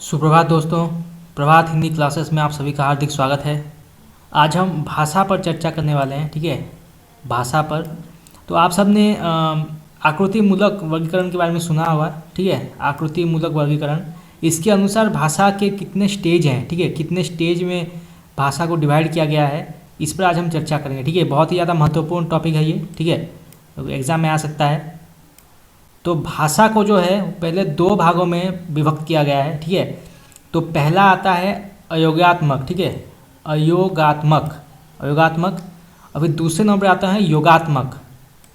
सुप्रभात दोस्तों। प्रभात हिंदी क्लासेस में आप सभी का हार्दिक स्वागत है। आज हम भाषा पर चर्चा करने वाले हैं। ठीक है, भाषा पर। तो आप सब ने आकृति मूलक वर्गीकरण के बारे में सुना होगा। ठीक है, आकृति मूलक वर्गीकरण, इसके अनुसार भाषा के कितने स्टेज हैं। ठीक है, कितने स्टेज में भाषा को डिवाइड किया गया है, इस पर आज हम चर्चा करेंगे। ठीक है, बहुत ही ज़्यादा महत्वपूर्ण टॉपिक है ये। ठीक है, तो एग्ज़ाम में आ सकता है। तो भाषा को जो है पहले दो भागों में विभक्त किया गया है। ठीक है, तो पहला आता है अयोगात्मक। ठीक है, अयोगात्मक, अयोगात्मक। अभी दूसरे नंबर पे आता है योगात्मक।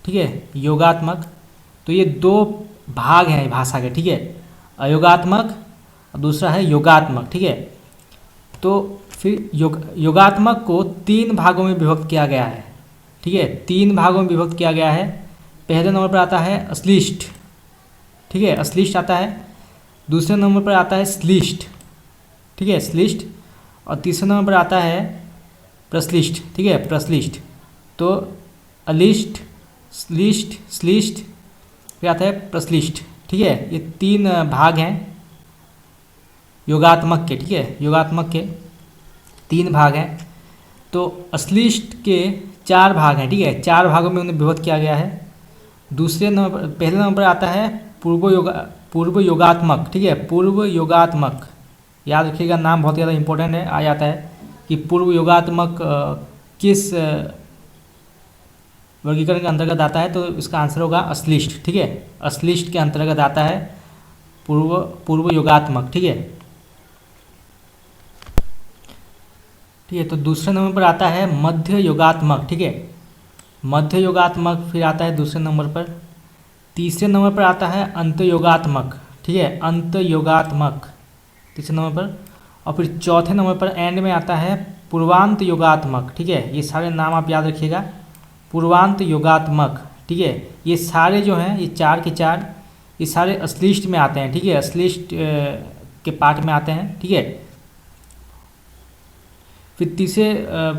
ठीक है, योगात्मक। तो ये दो भाग हैं भाषा के। ठीक है, अयोगात्मक और दूसरा है योगात्मक। ठीक है, तो फिर योगात्मक को तीन भागों में विभक्त किया गया है। ठीक है, तीन भागों में विभक्त किया गया है। पहले नंबर पर आता है अश्लिष्ट। ठीक है, अश्लिष्ट आता है। दूसरे नंबर पर आता है श्लिष्ट। ठीक है, श्लिष्ट। और तीसरे नंबर पर आता है प्रश्लिष्ट। ठीक है, प्रश्लिष्ट। तो अलिष्ट, श्लिष्ट, श्लिष्ट, फिर आता है प्रश्लिष्ट। ठीक है, ये तीन भाग हैं योगात्मक के। ठीक है, योगात्मक के तीन भाग हैं। तो अश्लिष्ट के चार भाग हैं। ठीक है, चार भागों में उन्हें विभक्त किया गया है। दूसरे नंबर, पहले नंबर पर आता है पूर्व योगात्मक। ठीक है, पूर्व योगात्मक, याद रखिएगा, नाम बहुत ज़्यादा इंपॉर्टेंट है। आ जाता है कि पूर्व योगात्मक किस वर्गीकरण के अंतर्गत आता है, तो इसका आंसर होगा अश्लिष्ट। ठीक है, अश्लिष्ट के अंतर्गत आता है पूर्व योगात्मक। ठीक है, ठीक है। तो दूसरे नंबर पर आता है मध्य योगात्मक। ठीक है, मध्य योगात्मक फिर आता है दूसरे नंबर पर। तीसरे नंबर पर आता है अंत योगात्मक। ठीक है, अंत योगात्मक तीसरे नंबर पर। और फिर चौथे नंबर पर एंड में आता है पूर्वांत योगात्मक। ठीक है, ये सारे नाम आप याद रखिएगा, पूर्वांत योगात्मक। ठीक है, ये सारे जो हैं, ये चार के चार, ये सारे अश्लिष्ट में आते हैं। ठीक है, अश्लिष्ट के पार्ट में आते हैं। ठीक है, फिर तीसरे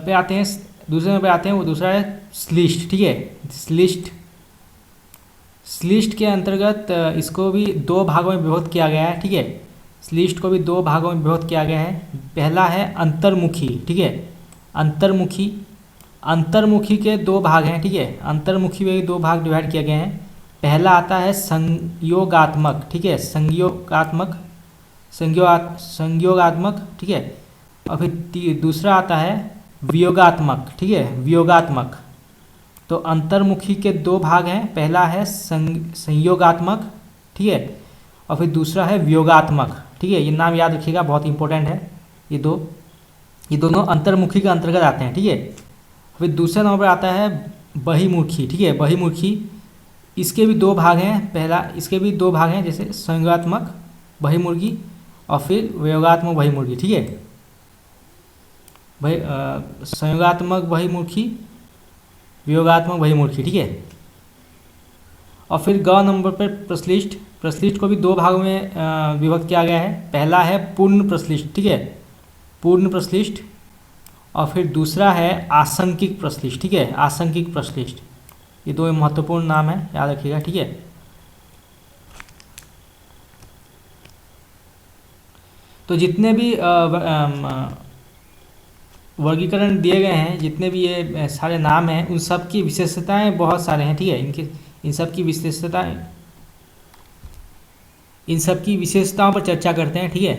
पे आते हैं, दूसरे नंबर पे आते हैं, वो दूसरा है श्लिष्ट। ठीक है, श्लिष्ट। श्लिष्ट के अंतर्गत इसको भी दो भागों में विभक्त किया गया है। ठीक है, श्लिष्ट को भी दो भागों में विभक्त किया गया है। पहला है अंतर्मुखी। ठीक है, अंतर्मुखी। अंतर्मुखी के दो भाग हैं। ठीक है, अंतर्मुखी में भी दो भाग डिवाइड किए गए हैं। पहला आता है संयोगात्मक। ठीक है, संयोगात्मक, संयोगात्मक। ठीक है, और फिर दूसरा आता है वियोगात्मक। ठीक है, वियोगात्मक। तो अंतर्मुखी के दो भाग हैं, पहला है संयोगात्मक। ठीक है, और फिर दूसरा है वियोगात्मक। ठीक है, ये नाम याद रखिएगा, बहुत इंपॉर्टेंट है। ये दोनों अंतर्मुखी के अंतर्गत आते हैं। ठीक है, फिर दूसरे नंबर पर आता है बहिर्मुखी। ठीक है, बहिर्मुखी, इसके भी दो भाग हैं। पहला, इसके भी दो भाग हैं, जैसे संयोगात्मक बहिर्मुखी और फिर वियोगात्मक बहिर्मुखी। ठीक है, संयोगात्मक बहिर्मुखी, वियोगात्मक बहिर्मुखी। ठीक है, और फिर ग नंबर पर प्रश्लिष्ट। प्रश्लिष्ट को भी दो भागों में विभक्त किया गया है। पहला है पूर्ण प्रश्लिष्ट। ठीक है, पूर्ण प्रश्लिष्ट। और फिर दूसरा है आशंकिक प्रश्लिष्ट। ठीक है, आशंकिक प्रश्लिष्ट। ये दो महत्वपूर्ण नाम है, याद रखिएगा। ठीक है, तो जितने भी वर्गीकरण दिए गए हैं, जितने भी ये सारे नाम हैं, उन सब की विशेषताएं बहुत सारे हैं। ठीक है, इन सब की विशेषताएं, इन सब की विशेषताओं पर चर्चा करते हैं। ठीक है,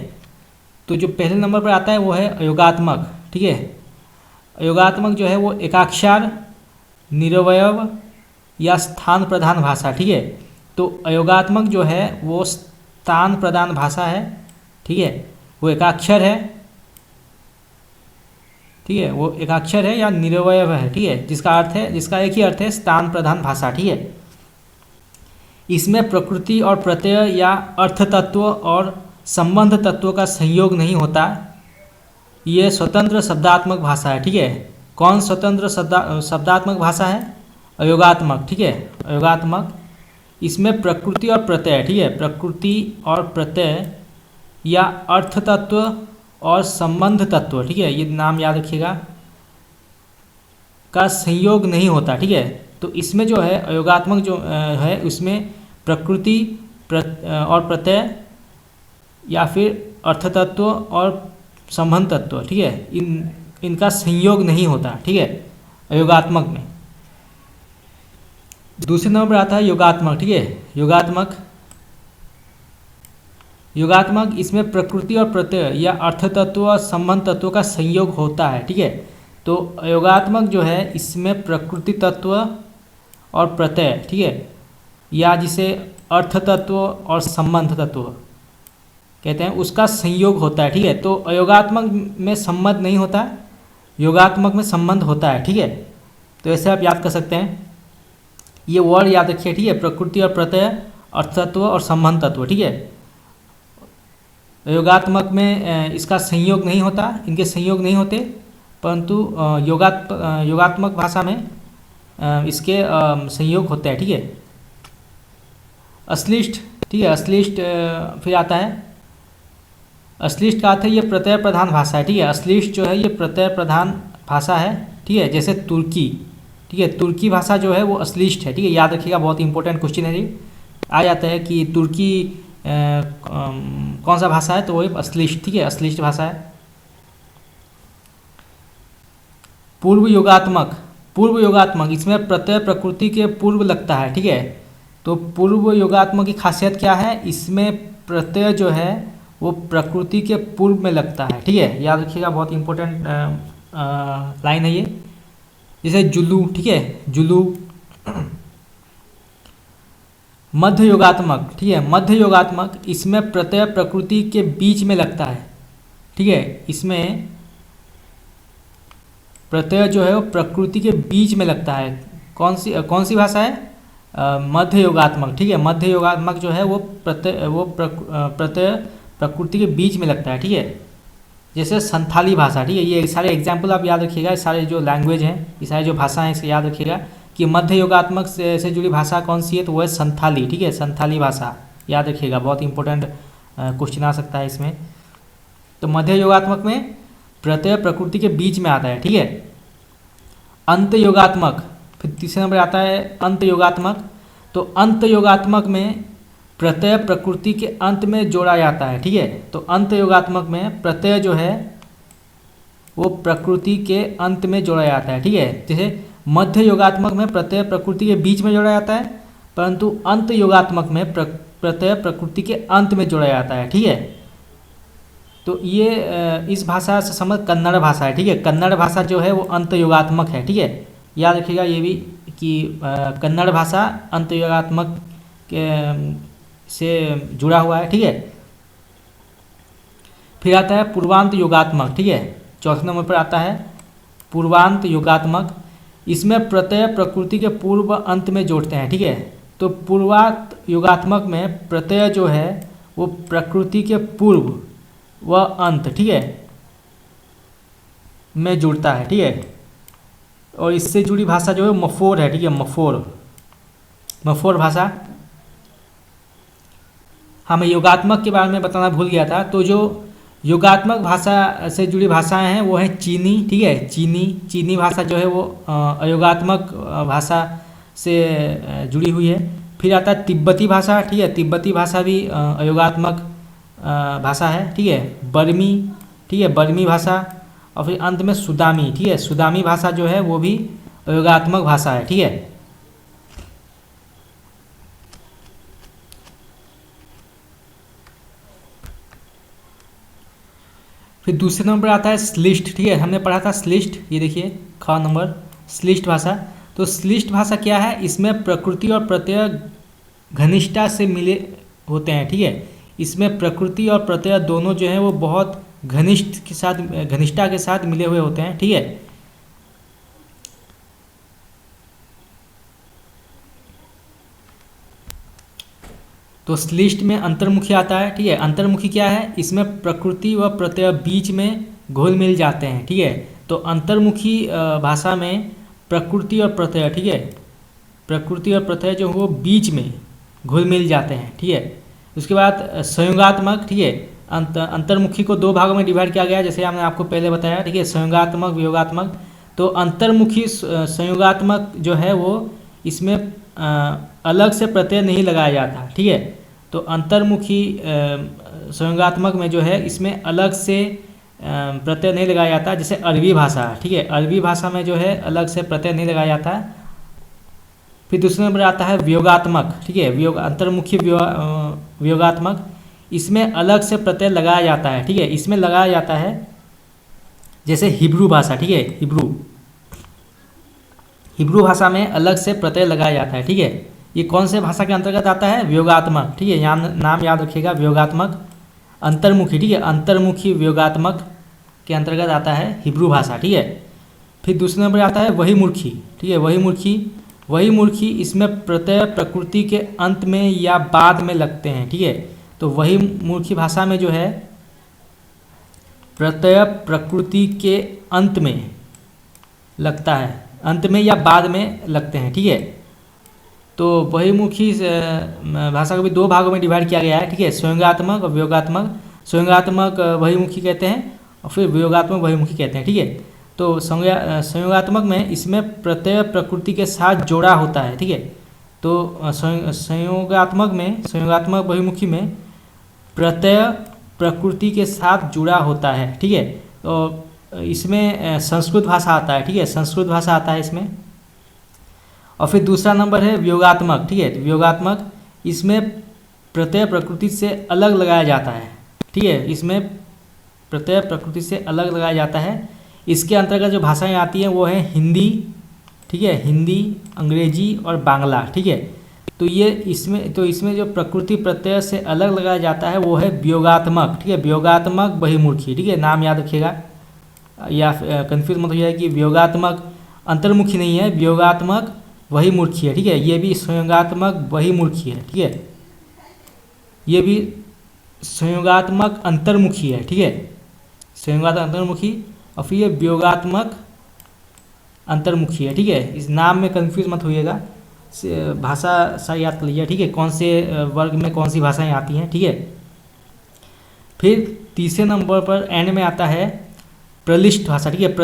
तो जो पहले नंबर पर आता है वो है अयोगात्मक। ठीक है, अयोगात्मक जो है वो एकाक्षर, निरवयव या स्थान प्रधान भाषा। ठीक है, तो अयोगात्मक जो है वो स्थान प्रधान भाषा है। ठीक है, वो एकाक्षर है। ठीक है, वो एकाक्षर है या निरवयव है। ठीक है, जिसका अर्थ है, जिसका एक ही अर्थ है स्थान प्रधान भाषा। ठीक है, इसमें प्रकृति और प्रत्यय या अर्थ तत्व और संबंध तत्वों का संयोग नहीं होता। ये स्वतंत्र शब्दात्मक भाषा है। ठीक है, कौन स्वतंत्र शब्दात्मक भाषा है? अयोगात्मक। ठीक है, अयोगात्मक। इसमें प्रकृति और प्रत्यय, ठीक है, प्रकृति और प्रत्यय या अर्थ तत्व और संबंध तत्व, ठीक है, ये नाम याद रखिएगा, का संयोग नहीं होता। ठीक है, तो इसमें जो है अयोगात्मक जो है उसमें प्रकृति और प्रत्यय या फिर अर्थ तत्व और संबंध तत्व, ठीक है, इनका संयोग नहीं होता, ठीक है, योगात्मक में। दूसरे नंबर पर आता है योगात्मक, ठीक है। योगात्मक इसमें प्रकृति और प्रत्यय या अर्थ तत्व और संबंध तत्वों का संयोग होता है, ठीक है। तो योगात्मक जो है इसमें प्रकृति तत्व और प्रत्यय, ठीक है, या जिसे अर्थ तत्व और संबंध तत्व कहते हैं, उसका संयोग होता है, ठीक है। तो अयोगात्मक में संबंध नहीं होता, योगात्मक में संबंध होता है, ठीक है। तो ऐसे आप याद कर सकते हैं, ये वर्ड याद रखिए, ठीक है, प्रकृति और प्रत्यय, अर्थ तत्व और संबंध तत्व, ठीक है। योगात्मक में इसका संयोग नहीं होता, इनके संयोग नहीं होते, परंतु योगात्मक भाषा में इसके संयोग होते हैं, ठीक है। अश्लिष्ट, ठीक है, अश्लिष्ट फिर आता है। अश्लिष्ट का अर्थ है ये प्रत्यय प्रधान भाषा है, ठीक है। अश्लिष्ट जो है ये प्रत्यय प्रधान भाषा है, ठीक है, जैसे तुर्की, ठीक है, तुर्की भाषा जो है वो अश्लिष्ट है, ठीक है, याद रखिएगा, बहुत इंपॉर्टेंट क्वेश्चन है ये। आ जाता है कि तुर्की कौन सा भाषा है, तो वो अश्लिष्ट, ठीक है, अश्लिष्ट भाषा है। पूर्व योगात्मक इसमें प्रत्यय प्रकृति के पूर्व लगता है, ठीक है। तो पूर्व योगात्मक की खासियत क्या है, इसमें प्रत्यय जो है वो प्रकृति के पूर्व में लगता है, ठीक है, याद रखिएगा, बहुत इंपॉर्टेंट लाइन है ये। जैसे जुलू, ठीक है, जुलू। मध्य योगात्मक, ठीक है, मध्य योगात्मक इसमें प्रत्यय प्रकृति के बीच में लगता है, ठीक है, इसमें प्रत्यय जो है वो प्रकृति के बीच में लगता है। कौन सी भाषा है, मध्य योगात्मक, ठीक है। मध्य योगात्मक जो है वो प्रत्यय प्रकृति के बीच में लगता है, ठीक है। जैसे संथाली भाषा, ठीक है, ये सारे एग्जाम्पल आप याद रखिएगा, ये सारे जो लैंग्वेज हैं, ये सारे जो भाषा हैं, इसे याद रखिएगा कि मध्य योगात्मक से जुड़ी भाषा कौन सी है, तो वो है संथाली, ठीक है, संथाली भाषा, याद रखिएगा, बहुत इंपॉर्टेंट क्वेश्चन आ सकता है इसमें। तो मध्य योगात्मक में प्रत्यय प्रकृति के बीच में आता है, ठीक है। अंत योगात्मक, फिर तीसरे नंबर आता है अंत योगात्मक। तो अंत योगात्मक में प्रत्यय प्रकृति के अंत में जोड़ा जाता है, ठीक है। तो अंत योगात्मक में प्रत्यय जो है वो प्रकृति के अंत में जोड़ा जाता है, ठीक है। जैसे मध्य योगात्मक में प्रत्यय प्रकृति के बीच में जोड़ा जाता है, परंतु अंत योगात्मक में प्रत्यय प्रकृति के अंत में जोड़ा जाता है, ठीक है। तो ये इस भाषा से समझ कन्नड़ भाषा है, ठीक है। कन्नड़ भाषा जो है वो अंत योगात्मक है, ठीक है, याद रखिएगा ये भी कि कन्नड़ भाषा अंत योगात्मक के से जुड़ा हुआ है, ठीक है। फिर आता है पूर्वांत योगात्मक, ठीक है, चौथे नंबर पर आता है पूर्वांत योगात्मक। इसमें प्रत्यय प्रकृति के पूर्व अंत में जोड़ते हैं, ठीक है। तो पूर्वांत योगात्मक में प्रत्यय जो है वो प्रकृति के पूर्व व अंत, ठीक है, में जुड़ता है, ठीक है। और इससे जुड़ी भाषा जो है मफोर है, ठीक है, मफोर भाषा। हाँ, मैं योगात्मक के बारे में बताना भूल गया था। तो जो योगात्मक भाषा से जुड़ी भाषाएं हैं वो है चीनी, ठीक है, चीनी भाषा जो है वो अयोगात्मक भाषा से जुड़ी हुई है। फिर आता है तिब्बती भाषा, ठीक है, तिब्बती भाषा भी अयोगात्मक भाषा है, ठीक है। बर्मी, ठीक है, बर्मी भाषा। और फिर अंत में सुदामी, ठीक है, सुदामी भाषा जो है वो भी अयोगात्मक भाषा है, ठीक है। फिर दूसरे नंबर आता है श्लिष्ट, ठीक है, हमने पढ़ा था श्लिष्ट, ये देखिए ख नंबर, श्लिष्ट भाषा। तो श्लिष्ट भाषा क्या है, इसमें प्रकृति और प्रत्यय घनिष्ठता से मिले होते हैं, ठीक है। इसमें प्रकृति और प्रत्यय दोनों जो है वो बहुत घनिष्ठता के साथ मिले हुए होते हैं, ठीक है। तो श्लिष्ट में अंतर्मुखी आता है, ठीक है। अंतर्मुखी क्या है, इसमें प्रकृति व प्रत्यय बीच में घुल मिल जाते हैं, ठीक है। तो अंतर्मुखी भाषा में प्रकृति और प्रत्यय, ठीक है, प्रकृति और प्रत्यय जो वो बीच में घुल मिल जाते हैं, ठीक है। उसके बाद संयोगात्मक, ठीक है, अंतर्मुखी को दो भागों में डिवाइड किया गया, जैसे हमने आपको पहले बताया, ठीक है, संयोगात्मक वियोगात्मक। तो अंतर्मुखी संयोगात्मक जो है वो इसमें अलग से प्रत्यय नहीं लगाया जाता, ठीक है। तो अंतर्मुखी संयोगात्मक में जो है इसमें अलग से प्रत्यय नहीं लगाया जाता, जैसे अरबी भाषा, ठीक है, अरबी भाषा में जो है अलग से प्रत्यय नहीं लगाया जाता। फिर दूसरे नंबर आता है वियोगात्मक, ठीक है, अंतर्मुखी वियोगात्मक, इसमें अलग से प्रत्यय लगाया जाता है, ठीक है, इसमें लगाया जाता है जैसे हिब्रू भाषा, ठीक है, हिब्रू भाषा में अलग से प्रत्यय लगाया जाता है, ठीक है। ये कौन से भाषा के अंतर्गत आता है? वियोगात्मक, ठीक है, यहाँ नाम याद रखिएगा, वियोगात्मक। अंतर्मुखी, ठीक है, अंतर्मुखी वियोगात्मक के अंतर्गत आता है हिब्रू भाषा, ठीक है। फिर दूसरे नंबर आता है वही मूर्खी, ठीक है, वही मूर्खी इसमें प्रत्यय प्रकृति के अंत में या बाद में लगते हैं, ठीक है। तो वही मूर्खी भाषा में जो है प्रत्यय प्रकृति के अंत में लगता है, अंत में या बाद में लगते हैं, ठीक है। तो बहिर्मुखी भाषा को भी दो भागों में डिवाइड किया गया है, ठीक है, संयोगात्मक और वियोगात्मक। संयोगात्मक बहिर्मुखी कहते हैं और फिर वियोगात्मक बहिर्मुखी कहते हैं, ठीक है। तो संयोगात्मक में इसमें प्रत्यय प्रकृति के साथ जोड़ा होता है, ठीक है। तो संयोगात्मक बहिर्मुखी में प्रत्यय प्रकृति के साथ जुड़ा होता है, ठीक है। तो इसमें संस्कृत भाषा आता है, ठीक है, संस्कृत भाषा आता है इसमें। और फिर दूसरा नंबर है वियोगात्मक, ठीक है, वियोगात्मक, इसमें प्रत्यय प्रकृति से अलग लगाया जाता है, ठीक है, इसमें प्रत्यय प्रकृति से अलग लगाया जाता है। इसके अंतर्गत जो भाषाएं आती हैं वो है हिंदी, ठीक है, हिंदी, अंग्रेजी और बांग्ला, ठीक है। तो इसमें जो प्रकृति प्रत्यय से अलग लगाया जाता है वो है वियोगात्मक, ठीक है, वियोगात्मक बहिर्मुखी, ठीक है, नाम याद रखिएगा या कन्फ्यूज मत हो जाए कि वियोगात्मक अंतर्मुखी नहीं है, वियोगात्मक वही मूर्खी है, ठीक है, ये भी संयोगात्मक वही मूर्खी है, ठीक है, ये भी संयोगात्मक अंतर्मुखी है, ठीक है, संयोगात्मक अंतर्मुखी। और फिर ये वियोगात्मक अंतर्मुखी है, ठीक है, इस नाम में कंफ्यूज मत होइएगा, भाषा सा याद कर लीजिए, ठीक है, कौन से वर्ग में कौन सी भाषाएं आती हैं, ठीक है। फिर तीसरे नंबर पर एंड में आता है प्रलिष्ट भाषा, ठीक है,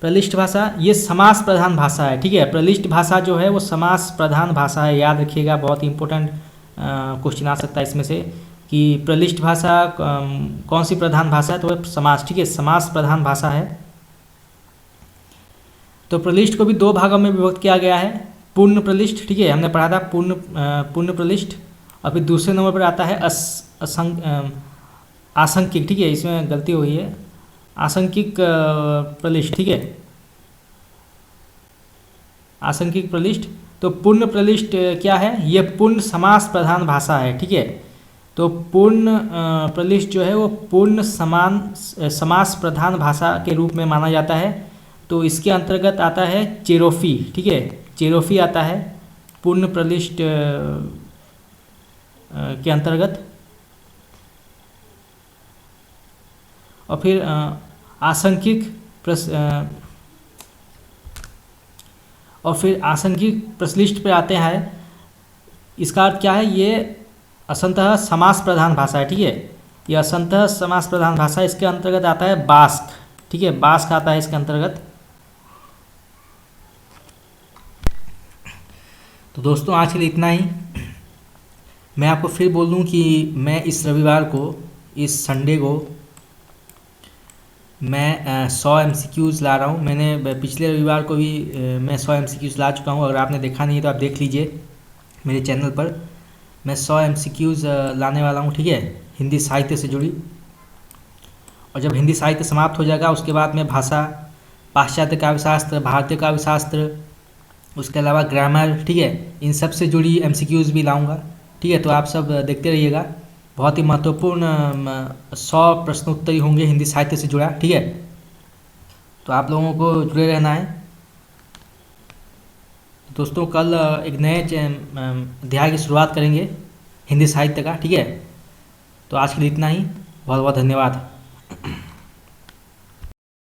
प्रलिष्ट भाषा ये समास प्रधान भाषा है, ठीक है, प्रलिष्ट भाषा जो है वो समास प्रधान भाषा है, याद रखिएगा, बहुत इंपॉर्टेंट क्वेश्चन आ सकता है इसमें से कि प्रलिष्ट भाषा कौन सी प्रधान भाषा है, तो वह समास, ठीक है, समास प्रधान भाषा है। तो प्रलिष्ट को भी दो भागों में विभक्त किया गया है, पूर्ण प्रलिष्ट, ठीक है, हमने पढ़ा था पूर्ण प्रलिष्ट, और फिर दूसरे नंबर पर आता है आसंकिक, ठीक है, इसमें गलती हुई है, आसंकिक प्रलिष्ट, ठीक है, आसंकिक प्रलिष्ट। तो पूर्ण प्रलिष्ट क्या है? ये पूर्ण समास प्रधान भाषा है, ठीक है। तो पूर्ण प्रलिष्ट जो है वो पूर्ण समास प्रधान भाषा के रूप में माना जाता है। तो इसके अंतर्गत आता है चेरोफी, ठीक है, चेरोफी आता है पूर्ण प्रलिष्ट के अंतर्गत। और फिर आसंकिक प्रलिष्ट पे आते हैं। इसका अर्थ क्या है? ये असंतः समास प्रधान भाषा है, ठीक है, ये असंतः समास प्रधान भाषा। इसके अंतर्गत आता है बास्क, ठीक है, बास्क आता है इसके अंतर्गत। तो दोस्तों आज के लिए इतना ही। मैं आपको फिर बोल दूं कि मैं इस रविवार को, इस संडे को मैं 100 MCQs ला रहा हूँ। मैंने पिछले रविवार को भी मैं 100 MCQs ला चुका हूँ। अगर आपने देखा नहीं है तो आप देख लीजिए मेरे चैनल पर। मैं 100 MCQs लाने वाला हूँ, ठीक है, हिंदी साहित्य से जुड़ी। और जब हिंदी साहित्य समाप्त हो जाएगा उसके बाद मैं भाषा, पाश्चात्य काव्यशास्त्र, भारतीय काव्यशास्त्र, उसके अलावा ग्रामर, ठीक है, इन सब से जुड़ी MCQs भी लाऊंगा, ठीक है। तो आप सब देखते रहिएगा, बहुत ही महत्वपूर्ण 100 प्रश्नोत्तरी होंगे हिंदी साहित्य से जुड़ा, ठीक है। तो आप लोगों को जुड़े रहना है। दोस्तों कल एक नए अध्याय की शुरुआत करेंगे हिंदी साहित्य का, ठीक है। तो आज के लिए इतना ही, बहुत बहुत धन्यवाद।